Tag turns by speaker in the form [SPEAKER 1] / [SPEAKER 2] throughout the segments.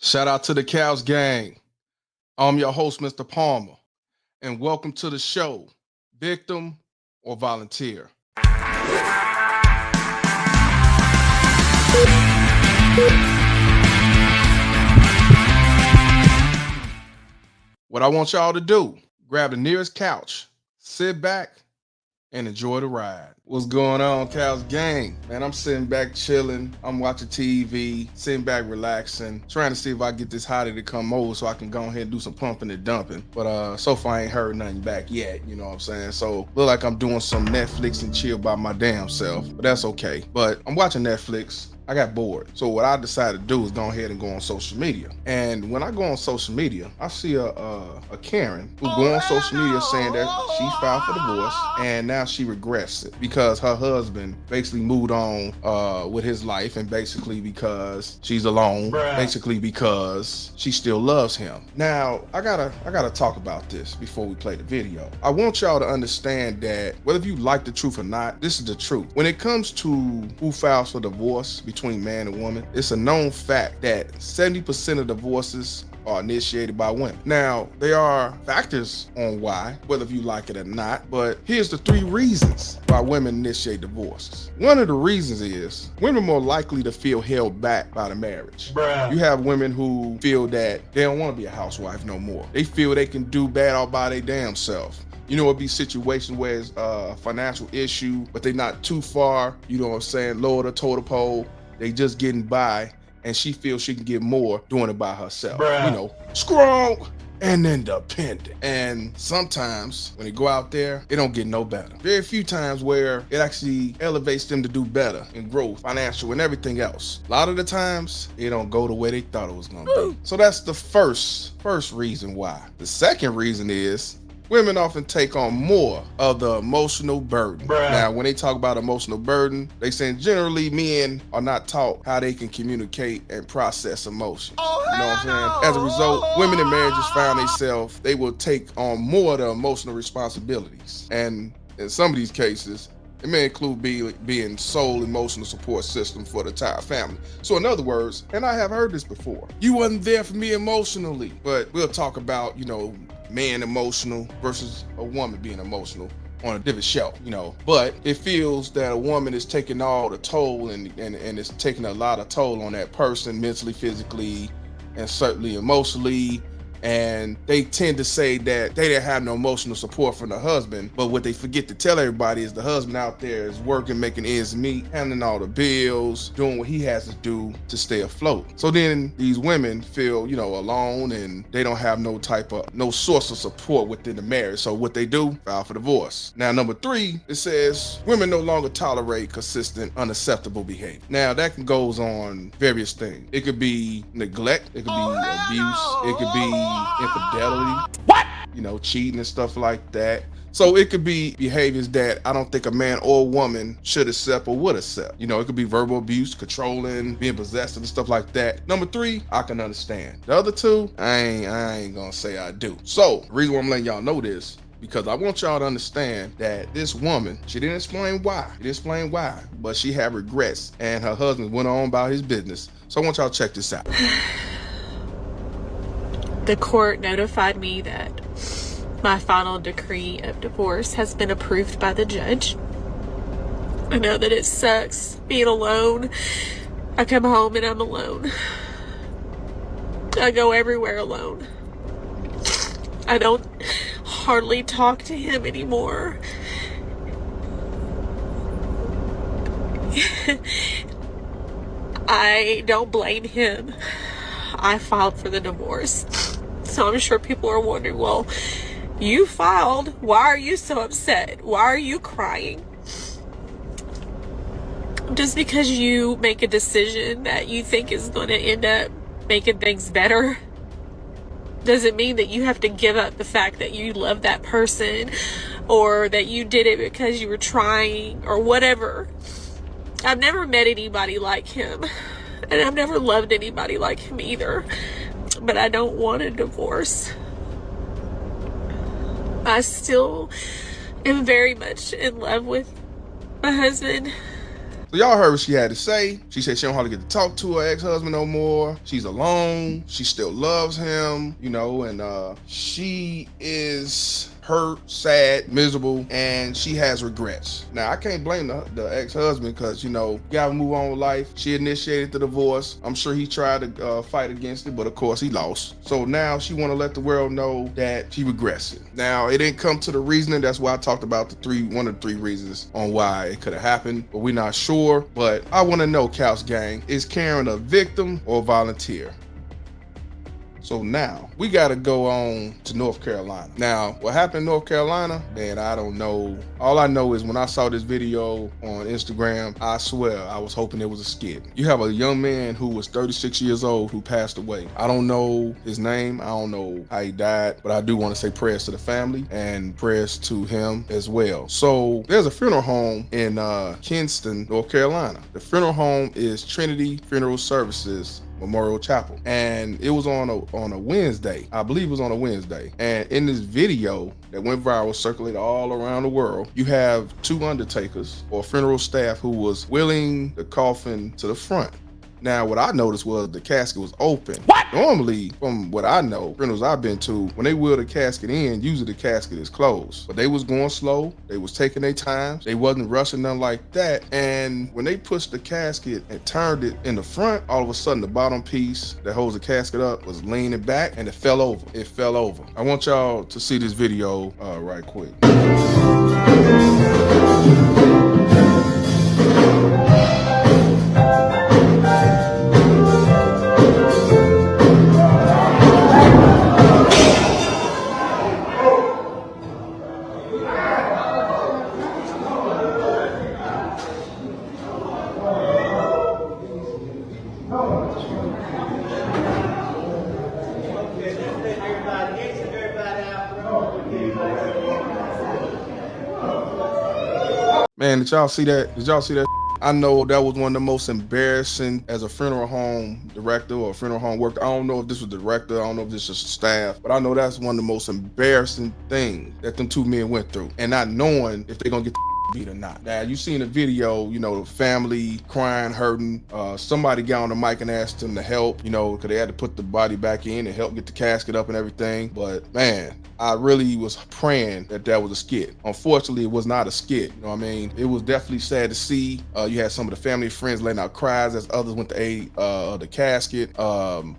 [SPEAKER 1] Shout out to the Cows Gang. I'm your host, Mr. Palmer, and welcome to the show, Victim or Volunteer. What I want y'all to do, grab the nearest couch, sit back, and enjoy the ride. What's going on, Cows Gang? Man, I'm sitting back chilling. I'm watching TV, sitting back relaxing, trying to see if I get this hottie to come over so I can go ahead and do some pumping and dumping. But so far I ain't heard nothing back yet, you know what I'm saying? So look like I'm doing some Netflix and chill by my damn self, but that's okay. But I'm watching Netflix. I got bored. So what I decided to do is go ahead and go on social media. And when I go on social media, I see a Karen who go on social media saying that she filed for divorce and now she regrets it because her husband basically moved on with his life, and basically because she's alone, basically because she still loves him. Now, I gotta talk about this before we play the video. I want y'all to understand that whether you like the truth or not, this is the truth. When it comes to who files for divorce between man and woman, it's a known fact that 70% of divorces are initiated by women. Now, there are factors on why, whether you like it or not, but here's the 3 reasons why women initiate divorces. One of the reasons is women are more likely to feel held back by the marriage. You have women who feel that they don't want to be a housewife no more. They feel they can do bad all by their damn self. You know, it'd be situations where it's a financial issue, but they're not too far, you know what I'm saying, lower the totem pole. They just getting by, and she feels she can get more doing it by herself. You know, strong and independent. And sometimes when they go out there, it don't get no better. Very few times where it actually elevates them to do better in growth, financial, and everything else. A lot of the times, it don't go the way they thought it was gonna be. So that's the first reason why. The second reason is women often take on more of the emotional burden. Now, when they talk about emotional burden, they saying generally men are not taught how they can communicate and process emotion. You know what I'm saying? As a result, women in marriages found themselves, they will take on more of the emotional responsibilities. And in some of these cases, it may include being sole emotional support system for the entire family. So in other words, and I have heard this before, you wasn't there for me emotionally, but we'll talk about, you know, man emotional versus a woman being emotional on a different show, you know. But it feels that a woman is taking all the toll and it's taking a lot of toll on that person mentally, physically, and certainly emotionally. And they tend to say that they didn't have no emotional support from the husband, but what they forget to tell everybody is the husband out there is working, making ends meet, handling all the bills, doing what he has to do to stay afloat. So then these women feel, you know, alone, and they don't have no source of support within the marriage. So what they do, file for divorce. Now, number 3, it says women no longer tolerate consistent, unacceptable behavior. Now, that goes on various things. It could be neglect, it could be abuse, it could be infidelity, you know, cheating and stuff like that. So it could be behaviors that I don't think a man or a woman should accept or would accept. You know, it could be verbal abuse, controlling, being possessive and stuff like that. Number 3, I can understand. The other 2, I ain't gonna say I do. So the reason why I'm letting y'all know this, because I want y'all to understand that this woman, she didn't explain why, but she had regrets, and her husband went on about his business. So I want y'all to check this out.
[SPEAKER 2] The court notified me that my final decree of divorce has been approved by the judge. I know that it sucks being alone. I come home and I'm alone. I go everywhere alone. I don't hardly talk to him anymore. I don't blame him. I filed for the divorce. So I'm sure people are wondering, well, you filed. Why are you so upset? Why are you crying? Just because you make a decision that you think is going to end up making things better doesn't mean that you have to give up the fact that you love that person or that you did it because you were trying or whatever. I've never met anybody like him, and I've never loved anybody like him either. But I don't want a divorce. I still am very much in love with my husband.
[SPEAKER 1] So y'all heard what she had to say. She said she don't hardly get to talk to her ex-husband no more. She's alone. She still loves him, you know, and she is hurt, sad, miserable, and she has regrets. Now, I can't blame the ex-husband because, you know, you gotta move on with life. She initiated the divorce. I'm sure he tried to fight against it, but of course he lost. So now she want to let the world know that she regrets it. Now, it didn't come to the reasoning. That's why I talked about one of the three reasons on why it could have happened, but we're not sure. But I want to know, Couch Gang, is Karen a victim or a volunteer? So now we got to go on to North Carolina. Now, what happened in North Carolina, man, I don't know. All I know is when I saw this video on Instagram, I swear I was hoping it was a skit. You have a young man who was 36 years old who passed away. I don't know his name. I don't know how he died, but I do want to say prayers to the family and prayers to him as well. So there's a funeral home in Kinston, North Carolina. The funeral home is Trinity Funeral Services Memorial Chapel, and it was on a Wednesday. I believe it was on a Wednesday. And in this video that went viral, circulated all around the world, you have two undertakers or funeral staff who was wheeling the coffin to the front. Now, what I noticed was the casket was open. What? Normally, from what I know, funerals I've been to, when they wheel the casket in, usually the casket is closed. But they was going slow. They was taking their time. They wasn't rushing nothing like that. And when they pushed the casket and turned it in the front, all of a sudden the bottom piece that holds the casket up was leaning back and it fell over. It fell over. I want y'all to see this video right quick. Man, did y'all see that? Did y'all see that? I know that was one of the most embarrassing as a funeral home director or a funeral home worker. I don't know if this was the director. I don't know if this was staff, but I know that's one of the most embarrassing things that them two men went through, and not knowing if they're gonna get beat or not. Now, you seen the video, you know, the family crying, hurting. Somebody got on the mic and asked them to help, you know, because they had to put the body back in and help get the casket up and everything. But man, I really was praying that that was a skit. Unfortunately, it was not a skit. You know what I mean? It was definitely sad to see. You had some of the family and friends letting out cries as others went to aid the casket.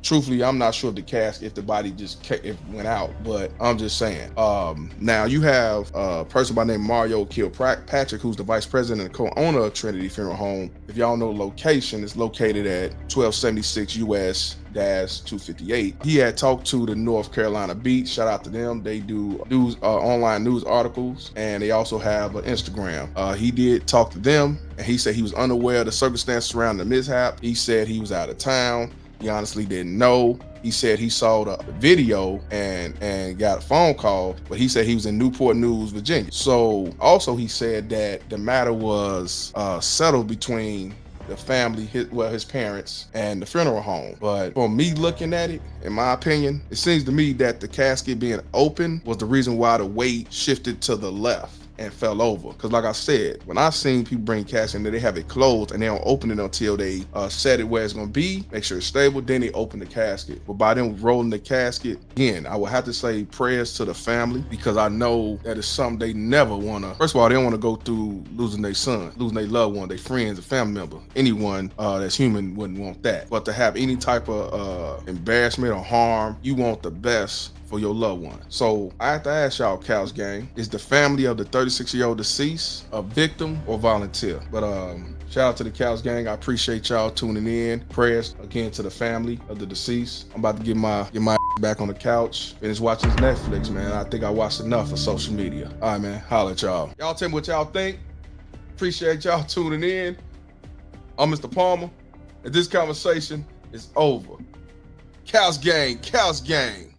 [SPEAKER 1] Truthfully, I'm not sure if the body just went out, but I'm just saying. Now you have a person by the name Mario Kilpatrick, who's the vice president and co-owner of Trinity Funeral Home. If y'all know the location, it's located at 1276 US 258. He had talked to the North Carolina Beat. Shout out to them. They do news, online news articles, and they also have an Instagram. He did talk to them, and he said he was unaware of the circumstances surrounding the mishap. He said he was out of town. He honestly didn't know. He said he saw the video and got a phone call, but he said he was in Newport News, Virginia. So also he said that the matter was settled between the family, his parents, and the funeral home. But for me looking at it, in my opinion, it seems to me that the casket being open was the reason why the weight shifted to the left and fell over. Because like I said, when I seen people bring casket in, they have it closed and they don't open it until they set it where it's gonna be, make sure it's stable, then they open the casket. But by them rolling the casket, again, I would have to say prayers to the family, because I know that is something they never wanna, first of all, they don't wanna go through losing their son, losing their loved one, their friends, a family member. Anyone that's human wouldn't want that. But to have any type of embarrassment or harm, you want the best for your loved one. So I have to ask y'all, Couch Gang, is the family of the 36-year-old deceased a victim or volunteer? But shout out to the Couch Gang. I appreciate y'all tuning in. Prayers again to the family of the deceased. I'm about to get my back on the couch, finish watching Netflix, man. I think I watched enough of social media. All right, man. Holla at y'all. Y'all tell me what y'all think. Appreciate y'all tuning in. I'm Mr. Palmer, and this conversation is over. Couch Gang, Couch Gang.